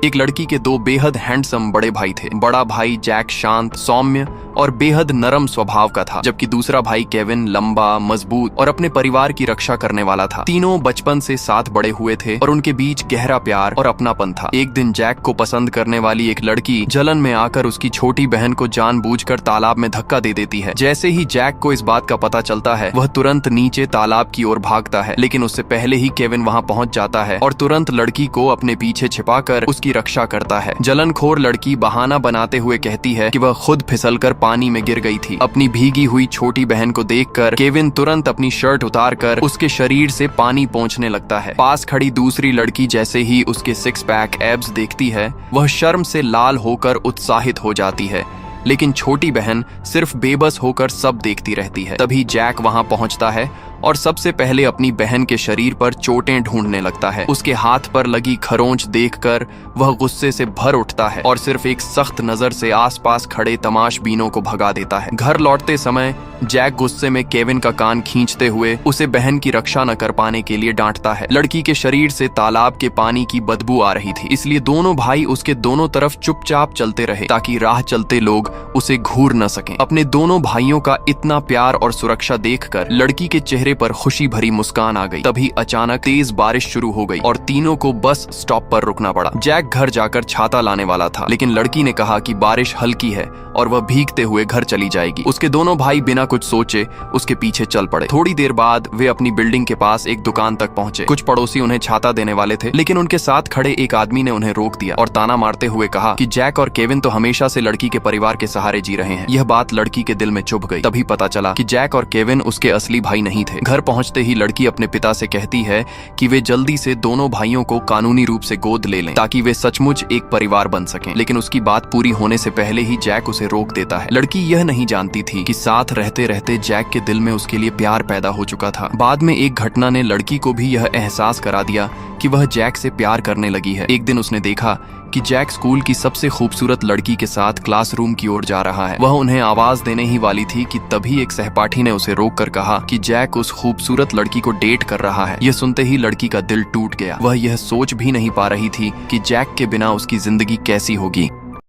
एक लड़की के दो बेहद हैंडसम बड़े भाई थे। बड़ा भाई जैक शांत, सौम्य और बेहद नरम स्वभाव का था, जबकि दूसरा भाई केविन लंबा, मजबूत और अपने परिवार की रक्षा करने वाला था। तीनों बचपन से साथ बड़े हुए थे और उनके बीच गहरा प्यार और अपनापन था। एक दिन जैक को पसंद करने वाली एक लड़की जलन में आकर उसकी छोटी बहन को जानबूझकर तालाब में धक्का दे देती है। जैसे ही जैक को इस बात का पता चलता है, वह तुरंत नीचे तालाब की ओर भागता है, लेकिन उससे पहले ही केविन वहां पहुंच जाता है और तुरंत लड़की को अपने पीछे छिपाकर उसकी रक्षा करता है। जलनखोर लड़की बहाना बनाते हुए कहती है कि वह खुद फिसलकर पानी में गिर गई थी। अपनी भीगी हुई छोटी बहन को देखकर केविन तुरंत अपनी शर्ट उतारकर उसके शरीर से पानी पोंछने लगता है। पास खड़ी दूसरी लड़की जैसे ही उसके सिक्स पैक एब्स देखती है, वह शर्म से लाल होकर उत्साहित हो जाती है, लेकिन छोटी बहन सिर्फ बेबस होकर सब देखती रहती है। तभी जैक वहां पहुंचता है और सबसे पहले अपनी बहन के शरीर पर चोटें ढूंढने लगता है। उसके हाथ पर लगी खरोंच देखकर वह गुस्से से भर उठता है और सिर्फ एक सख्त नजर से आसपास खड़े तमाशबीनों को भगा देता है। घर लौटते समय जैक गुस्से में केविन का कान खींचते हुए उसे बहन की रक्षा न कर पाने के लिए डांटता है। लड़की के शरीर से तालाब के पानी की बदबू आ रही थी, इसलिए दोनों भाई उसके दोनों तरफ चुपचाप चलते रहे ताकि राह चलते लोग उसे घूर न सकें। अपने दोनों भाइयों का इतना प्यार और सुरक्षा देखकर लड़की के चेहरे पर खुशी भरी मुस्कान आ गई। तभी अचानक तेज बारिश शुरू हो गई और तीनों को बस स्टॉप पर रुकना पड़ा। जैक घर जाकर छाता लाने वाला था, लेकिन लड़की ने कहा कि बारिश हल्की है और वह भीगते हुए घर चली जाएगी। उसके दोनों भाई बिना कुछ सोचे उसके पीछे चल पड़े। थोड़ी देर बाद वे अपनी बिल्डिंग के पास एक दुकान तक पहुंचे। कुछ पड़ोसी उन्हें छाता देने वाले थे, लेकिन उनके साथ खड़े एक आदमी ने उन्हें रोक दिया और ताना मारते हुए कहा कि जैक और केविन तो हमेशा से लड़की के परिवार के सहारे जी रहे हैं। यह बात लड़की के दिल में चुभ गई। तभी पता चला कि जैक और केविन उसके असली भाई नहीं थे। घर पहुंचते ही लड़की अपने पिता से कहती है कि वे जल्दी से दोनों भाइयों को कानूनी रूप से गोद ले लें ताकि वे सचमुच एक परिवार बन सकें। लेकिन उसकी बात पूरी होने से पहले ही जैक उसे रोक देता है। लड़की यह नहीं जानती थी कि साथ रहते रहते जैक के दिल में उसके लिए प्यार पैदा हो चुका था। बाद में एक घटना ने लड़की को भी यह एहसास करा दिया कि वह जैक से प्यार करने लगी है। एक दिन उसने देखा कि जैक स्कूल की सबसे खूबसूरत लड़की के साथ क्लासरूम की ओर जा रहा है। वह उन्हें आवाज देने ही वाली थी कि तभी एक सहपाठी ने उसे रोककर कहा कि जैक उस खूबसूरत लड़की को डेट कर रहा है। यह सुनते ही लड़की का दिल टूट गया। वह यह सोच भी नहीं पा रही थी कि जैक के बिना उसकी जिंदगी कैसी होगी।